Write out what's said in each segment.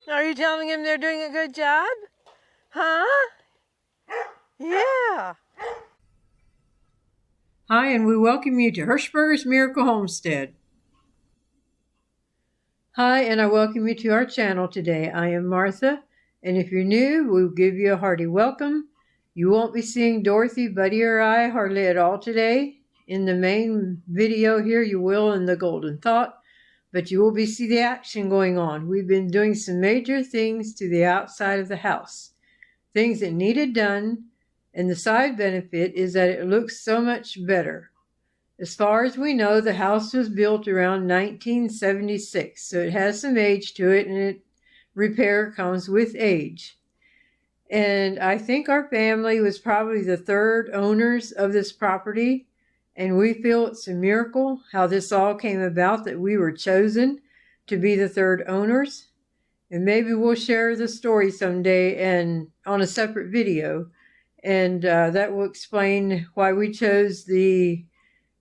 Are you telling them they're doing a good job? Huh? Yeah. Hi, and we welcome you to Hershberger's Miracle Homestead. Hi, and I welcome you to our channel today. I am Martha, and if you're new, we'll give you a hearty welcome. You won't be seeing Dorothy, Buddy, or I hardly at all today. In the main video here, you will in the Golden Thought, but you will see the action going on. We've been doing some major things to the outside of the house, things that needed done, and the side benefit is that it looks so much better. As far as we know, the house was built around 1976, so it has some age to it, and repair comes with age. And I think our family was probably the third owners of this property, and we feel it's a miracle how this all came about, that we were chosen to be the third owners. And maybe we'll share the story someday and on a separate video, and that will explain why we chose the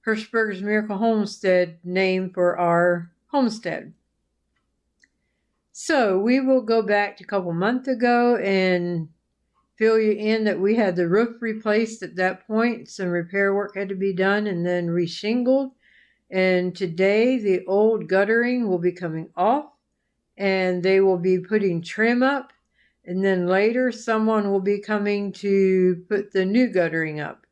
Hershberger's Miracle Homestead name for our homestead. So we will go back to a couple months ago and fill you in that we had the roof replaced at that point. Some repair work had to be done and then reshingled. And today the old guttering will be coming off and they will be putting trim up. And then later someone will be coming to put the new guttering up.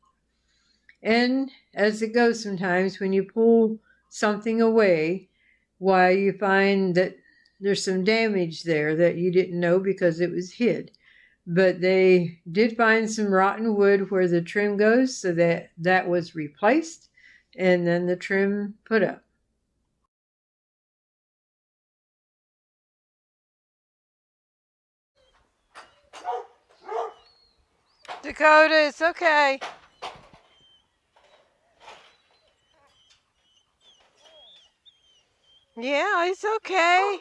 And as it goes sometimes, when you pull something away, why you find that there's some damage there that you didn't know because it was hid. But they did find some rotten wood where the trim goes, so that was replaced, and then the trim put up. Dakota, it's okay. Yeah, it's okay.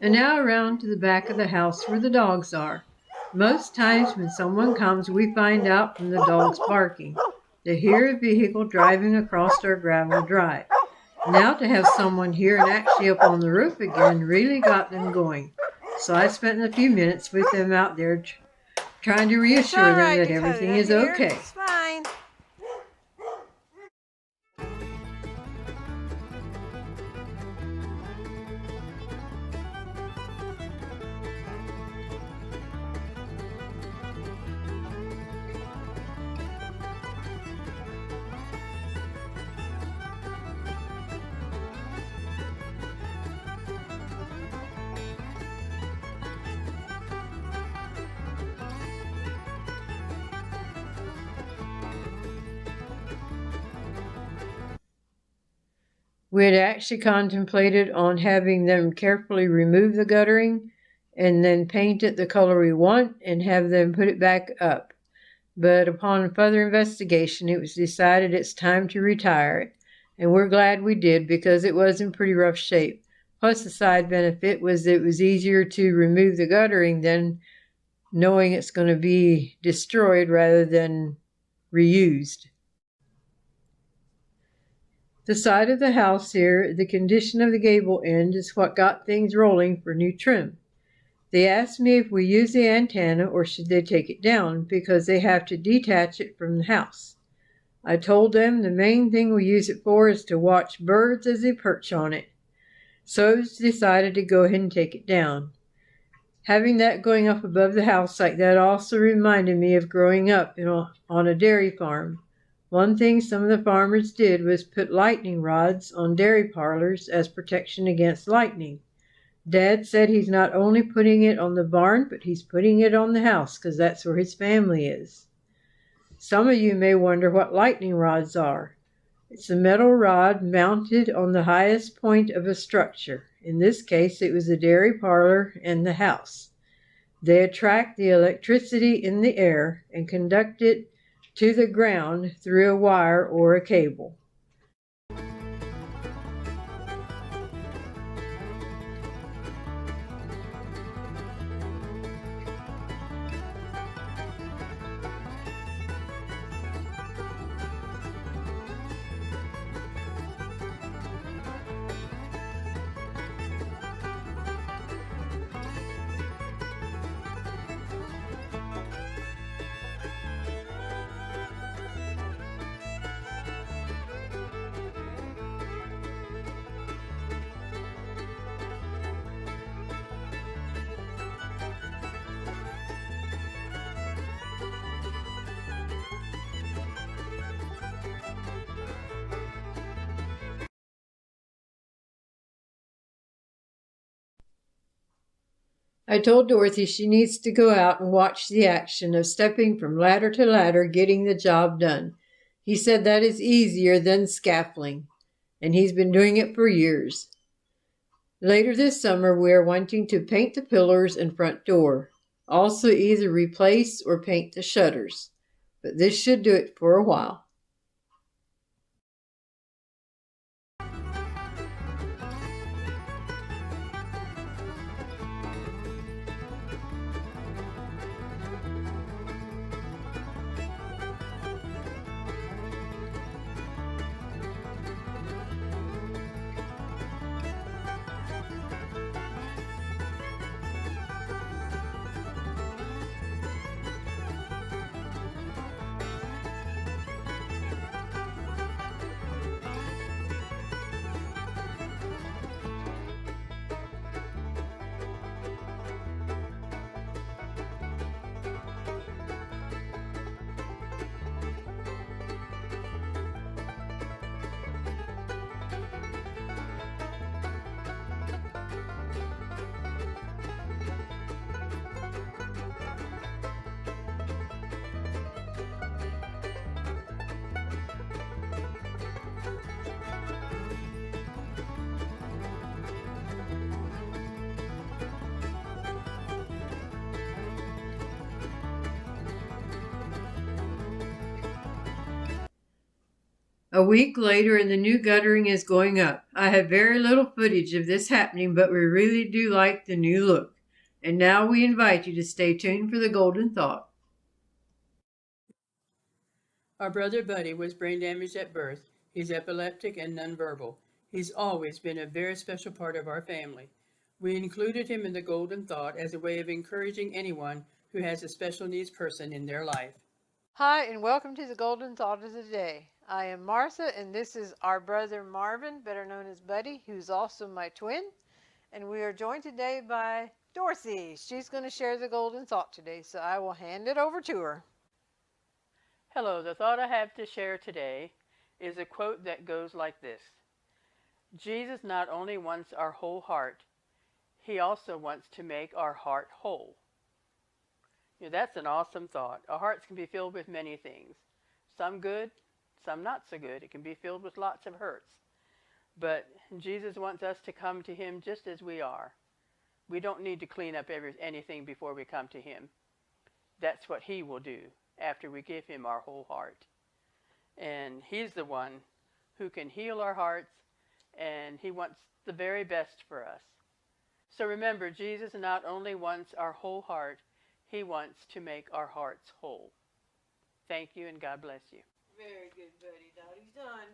And now around to the back of the house where the dogs are. Most times when someone comes, we find out from the dogs barking. They hear a vehicle driving across our gravel drive. Now to have someone here and actually up on the roof again really got them going. So I spent a few minutes with them out there trying to reassure them that everything is okay. It's fine. We had actually contemplated on having them carefully remove the guttering and then paint it the color we want and have them put it back up. But upon further investigation, it was decided it's time to retire it. And we're glad we did because it was in pretty rough shape. Plus the side benefit was that it was easier to remove the guttering than knowing it's going to be destroyed rather than reused. The side of the house here, the condition of the gable end is what got things rolling for new trim. They asked me if we use the antenna or should they take it down because they have to detach it from the house. I told them the main thing we use it for is to watch birds as they perch on it. So it was decided to go ahead and take it down. Having that going up above the house like that also reminded me of growing up on a dairy farm. One thing some of the farmers did was put lightning rods on dairy parlors as protection against lightning. Dad said he's not only putting it on the barn, but he's putting it on the house because that's where his family is. Some of you may wonder what lightning rods are. It's a metal rod mounted on the highest point of a structure. In this case, it was the dairy parlor and the house. They attract the electricity in the air and conduct it to the ground through a wire or a cable. I told Dorothy she needs to go out and watch the action of stepping from ladder to ladder, getting the job done. He said that is easier than scaffolding, and he's been doing it for years. Later this summer, we are wanting to paint the pillars and front door. Also, either replace or paint the shutters. But this should do it for a while. A week later and the new guttering is going up. I have very little footage of this happening, but we really do like the new look. And now we invite you to stay tuned for the Golden Thought. Our brother Buddy was brain damaged at birth. He's epileptic and nonverbal. He's always been a very special part of our family. We included him in the Golden Thought as a way of encouraging anyone who has a special needs person in their life. Hi, and welcome to the Golden Thought of the Day. I am Martha, and this is our brother Marvin, better known as Buddy, who's also my twin. And we are joined today by Dorothy. She's going to share the Golden Thought today, so I will hand it over to her. Hello, the thought I have to share today is a quote that goes like this. Jesus not only wants our whole heart, he also wants to make our heart whole. You know, that's an awesome thought. Our hearts can be filled with many things. Some good, some not so good. It can be filled with lots of hurts. But Jesus wants us to come to him just as we are. We don't need to clean up anything before we come to him. That's what he will do after we give him our whole heart. And he's the one who can heal our hearts, and he wants the very best for us. So remember, Jesus not only wants our whole heart, he wants to make our hearts whole. Thank you, and God bless you. Very good, Buddy. Dottie's done.